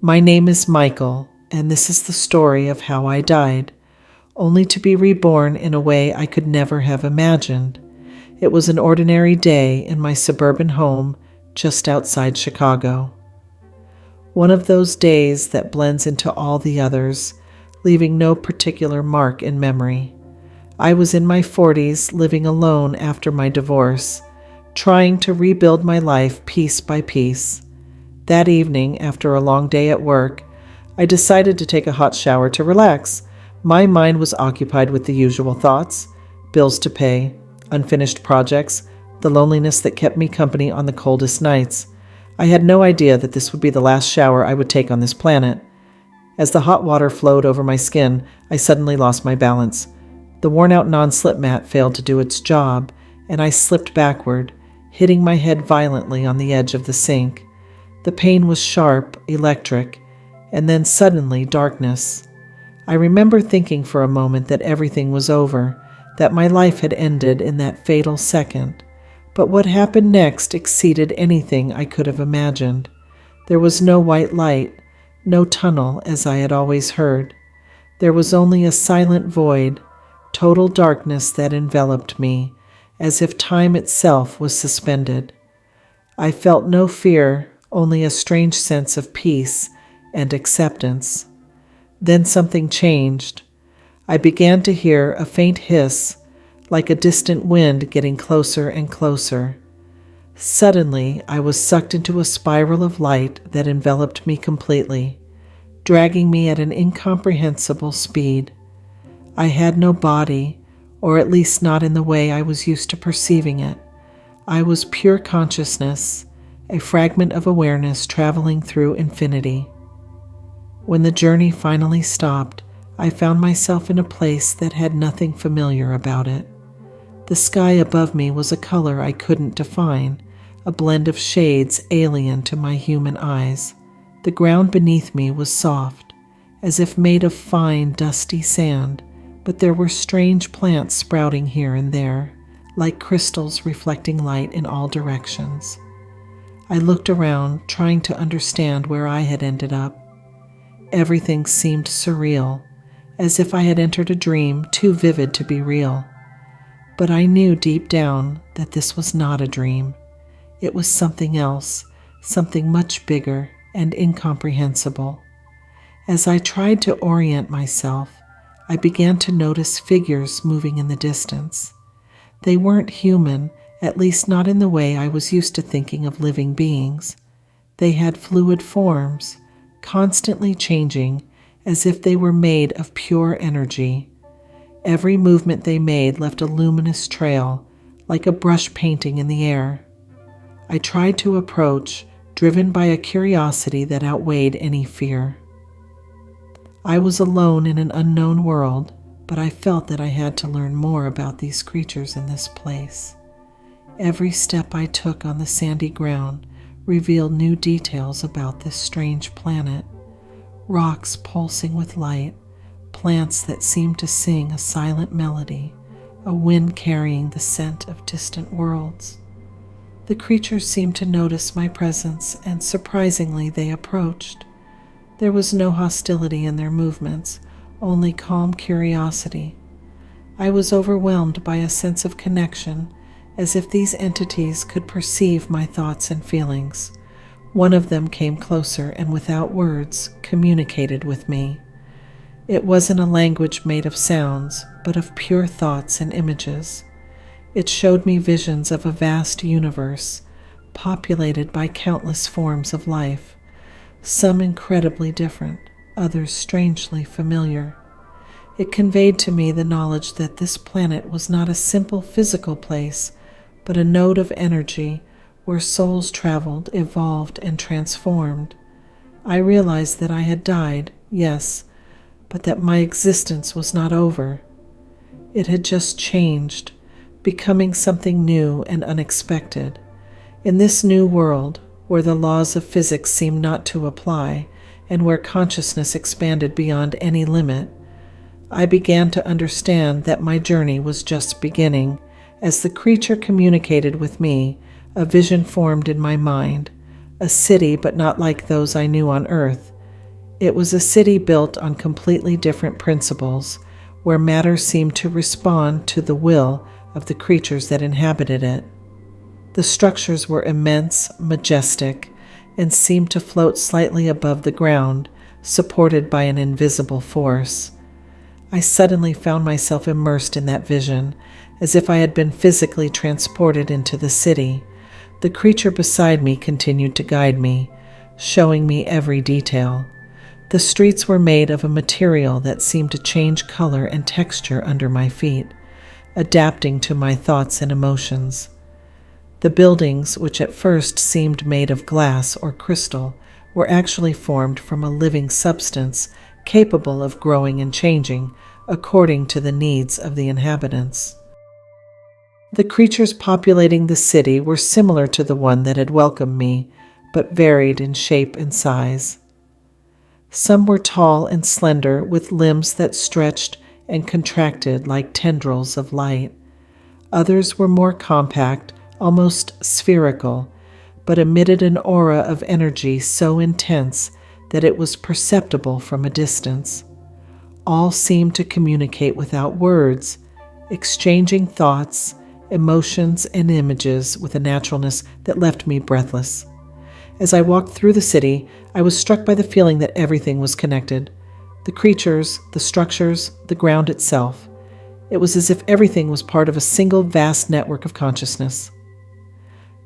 My name is Michael, and this is the story of how I died, only to be reborn in a way I could never have imagined. It was an ordinary day in my suburban home just outside Chicago. One of those days that blends into all the others, leaving no particular mark in memory. I was in my 40s, living alone after my divorce, trying to rebuild my life piece by piece. That evening, after a long day at work, I decided to take a hot shower to relax. My mind was occupied with the usual thoughts: bills to pay, unfinished projects, the loneliness that kept me company on the coldest nights. I had no idea that this would be the last shower I would take on this planet. As the hot water flowed over my skin, I suddenly lost my balance. The worn-out non-slip mat failed to do its job, and I slipped backward, hitting my head violently on the edge of the sink. The pain was sharp, electric, and then suddenly darkness. I remember thinking for a moment that everything was over, that my life had ended in that fatal second. But what happened next exceeded anything I could have imagined. There was no white light, no tunnel as I had always heard. There was only a silent void, total darkness that enveloped me, as if time itself was suspended. I felt no fear, only a strange sense of peace and acceptance. Then something changed. I began to hear a faint hiss, like a distant wind getting closer and closer. Suddenly, I was sucked into a spiral of light that enveloped me completely, dragging me at an incomprehensible speed. I had no body, or at least not in the way I was used to perceiving it. I was pure consciousness, a fragment of awareness traveling through infinity. When the journey finally stopped, I found myself in a place that had nothing familiar about it. The sky above me was a color I couldn't define, a blend of shades alien to my human eyes. The ground beneath me was soft, as if made of fine, dusty sand, but there were strange plants sprouting here and there, like crystals reflecting light in all directions. I looked around, trying to understand where I had ended up. Everything seemed surreal, as if I had entered a dream too vivid to be real. But I knew deep down that this was not a dream. It was something else, something much bigger and incomprehensible. As I tried to orient myself, I began to notice figures moving in the distance. They weren't human, at least not in the way I was used to thinking of living beings. They had fluid forms, constantly changing, as if they were made of pure energy. Every movement they made left a luminous trail, like a brush painting in the air. I tried to approach, driven by a curiosity that outweighed any fear. I was alone in an unknown world, but I felt that I had to learn more about these creatures in this place. Every step I took on the sandy ground revealed new details about this strange planet. Rocks pulsing with light, plants that seemed to sing a silent melody, a wind carrying the scent of distant worlds. The creatures seemed to notice my presence, and surprisingly they approached. There was no hostility in their movements, only calm curiosity. I was overwhelmed by a sense of connection, as if these entities could perceive my thoughts and feelings. One of them came closer and without words communicated with me. It wasn't a language made of sounds, but of pure thoughts and images. It showed me visions of a vast universe, populated by countless forms of life, some incredibly different, others strangely familiar. It conveyed to me the knowledge that this planet was not a simple physical place, but a node of energy where souls traveled, evolved, and transformed. I realized that I had died, yes, but that my existence was not over. It had just changed, becoming something new and unexpected. In this new world, where the laws of physics seemed not to apply, and where consciousness expanded beyond any limit, I began to understand that my journey was just beginning. As the creature communicated with me, a vision formed in my mind, a city but not like those I knew on Earth, It was a city built on completely different principles, where matter seemed to respond to the will of the creatures that inhabited it. The structures were immense, majestic, and seemed to float slightly above the ground, supported by an invisible force. I suddenly found myself immersed in that vision, as if I had been physically transported into the city. The creature beside me continued to guide me, showing me every detail. The streets were made of a material that seemed to change color and texture under my feet, adapting to my thoughts and emotions. The buildings, which at first seemed made of glass or crystal, were actually formed from a living substance capable of growing and changing according to the needs of the inhabitants. The creatures populating the city were similar to the one that had welcomed me, but varied in shape and size. Some were tall and slender, with limbs that stretched and contracted like tendrils of light. Others were more compact, almost spherical, but emitted an aura of energy so intense that it was perceptible from a distance. All seemed to communicate without words, exchanging thoughts, emotions, and images with a naturalness that left me breathless. As I walked through the city, I was struck by the feeling that everything was connected. The creatures, the structures, the ground itself. It was as if everything was part of a single vast network of consciousness.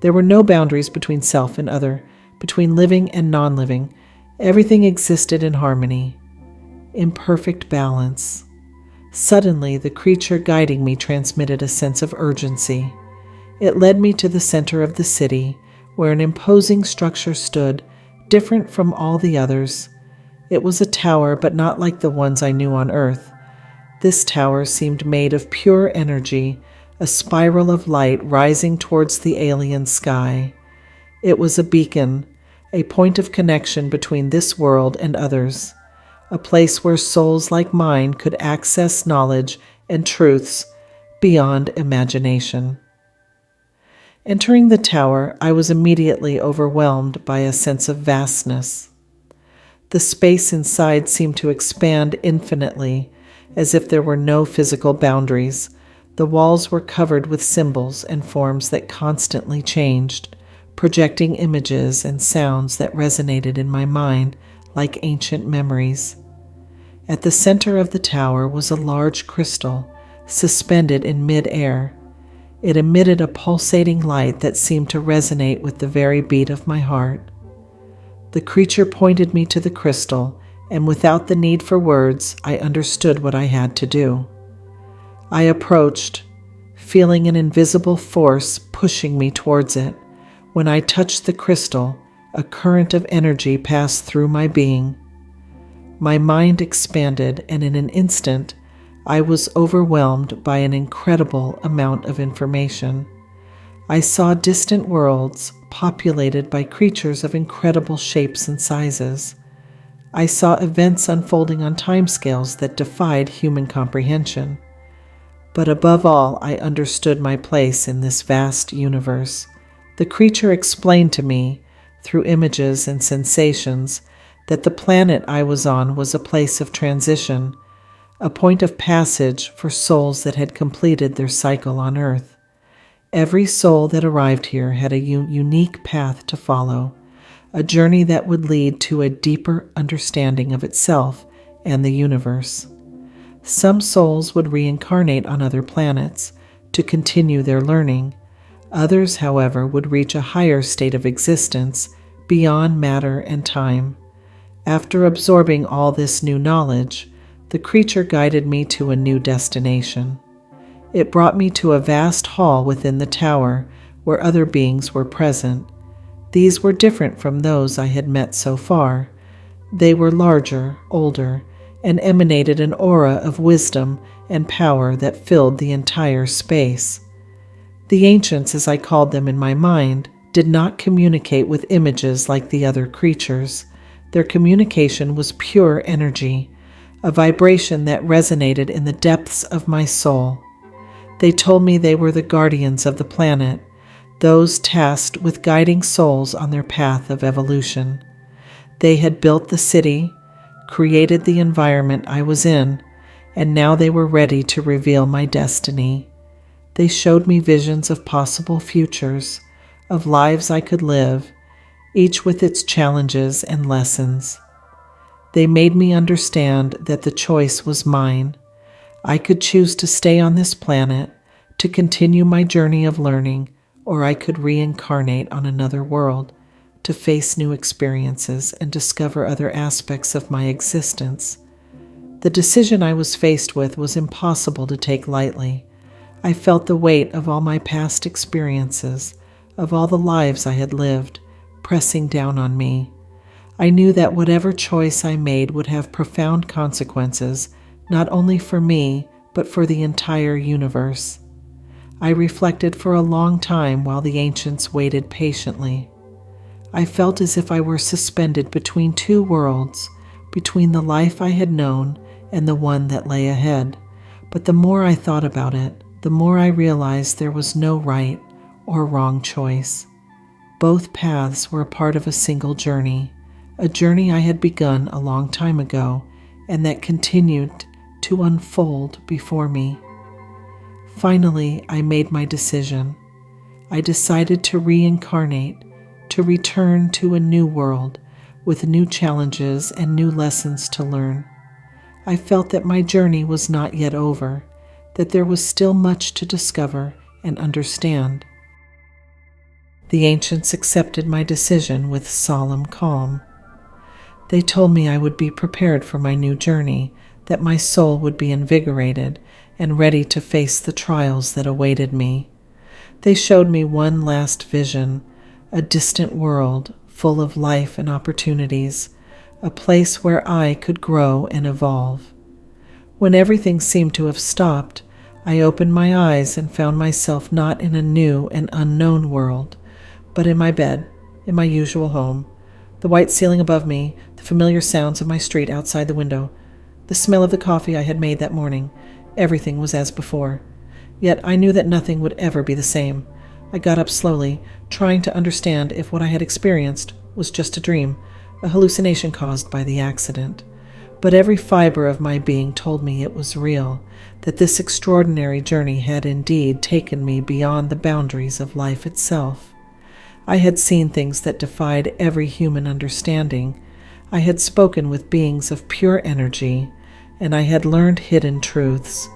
There were no boundaries between self and other, between living and non-living. Everything existed in harmony, in perfect balance. Suddenly, the creature guiding me transmitted a sense of urgency. It led me to the center of the city, where an imposing structure stood, different from all the others. It was a tower, but not like the ones I knew on Earth. This tower seemed made of pure energy, a spiral of light rising towards the alien sky. It was a beacon, a point of connection between this world and others, a place where souls like mine could access knowledge and truths beyond imagination. Entering the tower, I was immediately overwhelmed by a sense of vastness. The space inside seemed to expand infinitely, as if there were no physical boundaries. The walls were covered with symbols and forms that constantly changed, projecting images and sounds that resonated in my mind like ancient memories. At the center of the tower was a large crystal, suspended in mid-air. It emitted a pulsating light that seemed to resonate with the very beat of my heart. The creature pointed me to the crystal, and without the need for words, I understood what I had to do. I approached, feeling an invisible force pushing me towards it. When I touched the crystal, a current of energy passed through my being. My mind expanded, and in an instant, I was overwhelmed by an incredible amount of information. I saw distant worlds populated by creatures of incredible shapes and sizes. I saw events unfolding on timescales that defied human comprehension. But above all, I understood my place in this vast universe. The creature explained to me, through images and sensations, that the planet I was on was a place of transition, a point of passage for souls that had completed their cycle on Earth. Every soul that arrived here had a unique path to follow, a journey that would lead to a deeper understanding of itself and the universe. Some souls would reincarnate on other planets to continue their learning. Others, however, would reach a higher state of existence beyond matter and time. After absorbing all this new knowledge, the creature guided me to a new destination. It brought me to a vast hall within the tower where other beings were present. These were different from those I had met so far. They were larger, older, and emanated an aura of wisdom and power that filled the entire space. The ancients, as I called them in my mind, did not communicate with images like the other creatures. Their communication was pure energy, a vibration that resonated in the depths of my soul. They told me they were the guardians of the planet, those tasked with guiding souls on their path of evolution. They had built the city, created the environment I was in, and now they were ready to reveal my destiny. They showed me visions of possible futures, of lives I could live, each with its challenges and lessons. They made me understand that the choice was mine. I could choose to stay on this planet, to continue my journey of learning, or I could reincarnate on another world, to face new experiences and discover other aspects of my existence. The decision I was faced with was impossible to take lightly. I felt the weight of all my past experiences, of all the lives I had lived, pressing down on me. I knew that whatever choice I made would have profound consequences, not only for me, but for the entire universe. I reflected for a long time while the ancients waited patiently. I felt as if I were suspended between two worlds, between the life I had known and the one that lay ahead. But the more I thought about it, the more I realized there was no right or wrong choice. Both paths were a part of a single journey, a journey I had begun a long time ago and that continued to unfold before me. Finally, I made my decision. I decided to reincarnate, to return to a new world with new challenges and new lessons to learn. I felt that my journey was not yet over, that there was still much to discover and understand. The ancients accepted my decision with solemn calm. They told me I would be prepared for my new journey, that my soul would be invigorated and ready to face the trials that awaited me. They showed me one last vision, a distant world full of life and opportunities, a place where I could grow and evolve. When everything seemed to have stopped, I opened my eyes and found myself not in a new and unknown world, but in my bed, in my usual home, the white ceiling above me, the familiar sounds of my street outside the window, the smell of the coffee I had made that morning. Everything was as before. Yet I knew that nothing would ever be the same. I got up slowly, trying to understand if what I had experienced was just a dream, a hallucination caused by the accident. But every fiber of my being told me it was real, that this extraordinary journey had indeed taken me beyond the boundaries of life itself. I had seen things that defied every human understanding. I had spoken with beings of pure energy, and I had learned hidden truths.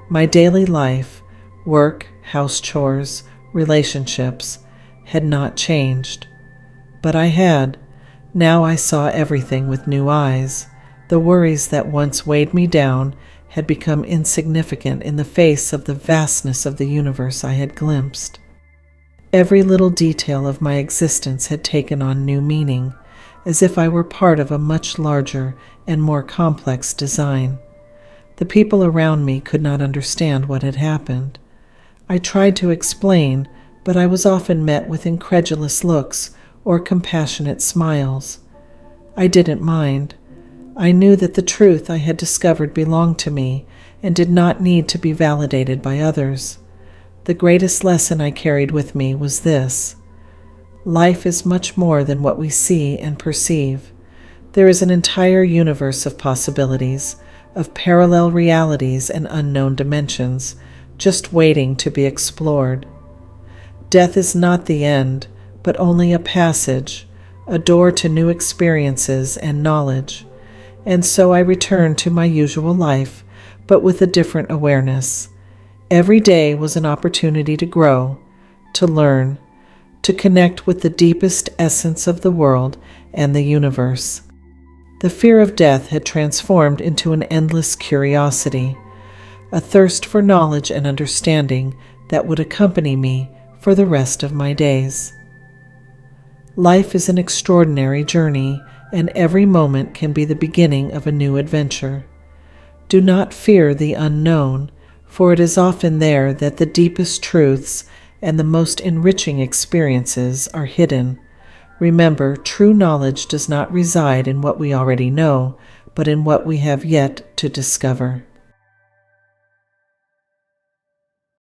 My daily life, work, house chores, relationships, had not changed. But I had. Now I saw everything with new eyes. The worries that once weighed me down had become insignificant in the face of the vastness of the universe I had glimpsed. Every little detail of my existence had taken on new meaning, as if I were part of a much larger and more complex design. The people around me could not understand what had happened. I tried to explain, but I was often met with incredulous looks or compassionate smiles. I didn't mind. I knew that the truth I had discovered belonged to me and did not need to be validated by others. The greatest lesson I carried with me was this: life is much more than what we see and perceive. There is an entire universe of possibilities, of parallel realities and unknown dimensions, just waiting to be explored. Death is not the end, but only a passage, a door to new experiences and knowledge. And so I returned to my usual life, but with a different awareness. Every day was an opportunity to grow, to learn, to connect with the deepest essence of the world and the universe. The fear of death had transformed into an endless curiosity, a thirst for knowledge and understanding that would accompany me for the rest of my days. Life is an extraordinary journey, and every moment can be the beginning of a new adventure. Do not fear the unknown, for it is often there that the deepest truths and the most enriching experiences are hidden. Remember, true knowledge does not reside in what we already know, but in what we have yet to discover.